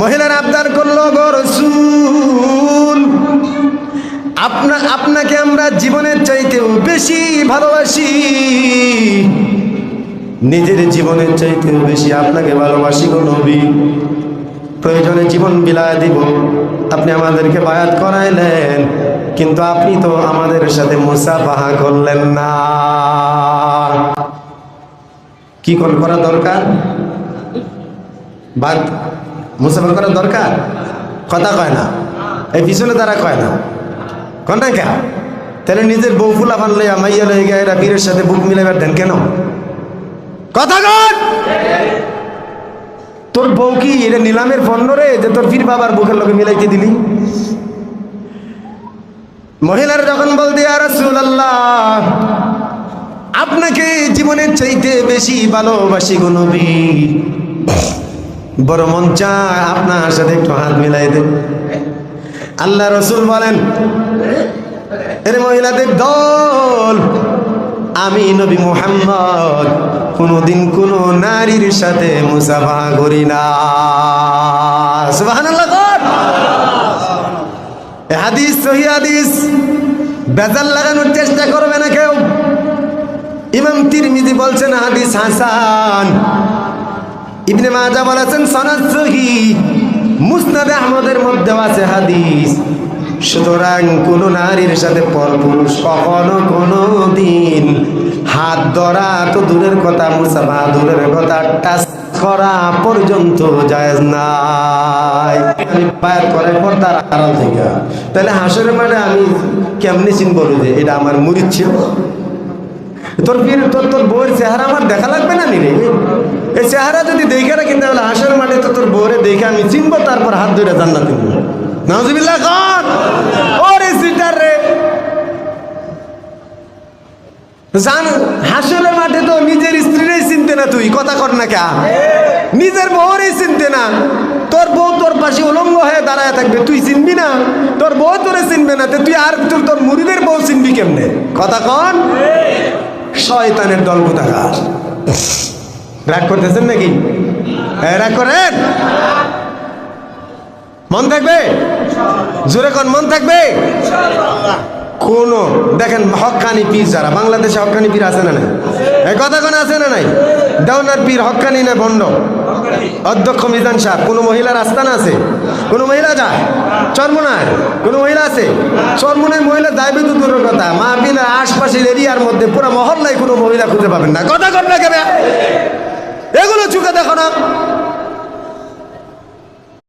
মহিলার আবদার করলো, গো রাসূল, আপনাকে আমরা জীবনের চাইতেও বেশি ভালোবাসি, নিজের জীবনের চাইতেও বেশি আপনাকে ভালোবাসি গো নবী। প্রয়োজনে জীবন বিলায় দিব। আপনি আমাদেরকে বায়াত করাইলেন, কিন্তু আপনি তো আমাদের সাথে মুসাফাহা করলেন না। কি করা দরকার? বাদ মুসাফা করা দরকার? কথা কয় না, এই পিছনে তারা কয় না, কন না কেন? তাহলে নিজের বউ ফুলা ফানলে মাইয়া লয়ে গিয়ে এরা পীরের সাথে বুক মিলাইবার দেন কেন? কথা কন। তোর বউ কি এটা নিলামের পণ্য রে যে তোর পীর বাবার বুকের লোকে মিলাইতে দিলি? মহিলার যখন বলতে, ইয়া রাসূলুল্লাহ, আপনাকে জীবনের চাইতে বেশি ভালোবাসি গো নবী, বড় মন চায় আপনার সাথে একটু হাত মিলাই দেন। আল্লাহ রাসূল বলেন, এরে মহিলাদের দল, আমি নবী মুহাম্মদ কোনদিন কোন নারীর সাথে মুসাফাহা করি না। সুবহানাল্লাহ। এই হাদিস সহিহ হাদিস, বেজাল লাগানোর চেষ্টা করবে না কেউ। ইমাম তিরমিজি বলছেন হাদিস হাসান, ইবনে মাজাহ বলেছেন সনদ সহিহ, মুসনাদ আহমদের মধ্যে আছে হাদিস। সুতরাং কোন নারীর সাথে পরপুরুষ কখনো কোনো দিন হাত ধরা তো দূরের কথা, মুসাফা দূরের কথা, টাচ করা পর্যন্ত জায়েজ নাই। আমি বায়াত করে পর্দার আড়াল থেকে, তাহলে হাসরের মাঠে আমি কেমনে চিনবো যে এটা আমার মুরিদ ছিল? তোর বউয়ের চেহারা আমার দেখা লাগবে না নি রে? এই চেহারা যদি দেখে রাখি তাহলে হাসরের মাঠে তো তোর বউরে দেখে আমি চিনবো, তারপর হাত ধরে জান্নাতে দিব। নাউজুবিল্লাহ কর। ওরে সিটার রে, জান হাসরের মাঠে তো নিজের স্ত্রীরই চিনতে না, তুই কথা কর না কে? নিজের বউরই চিনতে না। তোর বউ তোর পাশে উলঙ্গ হয়ে দাঁড়ায় থাকবে, তুই চিনবি না? তোর বউ তোরে চিনবে না, তুই আর তোর মুরিদের বউ চিনবি কেমনে? কথা কন। শয়তানের দল কোথাকার। রাগ করতেছেন নাকি? রাগ করেন? মন থাকবে? জোরে কোন মন থাকবে? কোন দেখেন হক্কানি পীর যারা বাংলাদেশে, হক্কানি পীর আছে না নাই? এই কথা কোন আছে না নাই? দেওনার পীর হক্কানি না ভণ্ড? অধ্যক্ষ মিজান সাহেব। কোন মহিলার আস্তানা আছে? কোন মহিলা যায়? চরমোনায় কোন মহিলা আছে? চরমোনায় মহিলা যাইবে তো দূরের কথা, মাহফিলের আশপাশের এরিয়ার মধ্যে পুরো মহল্লায় কোনো মহিলা খুঁজে পাবেন না। কথা কর না কেন? এগুলো চুকে দেখো না।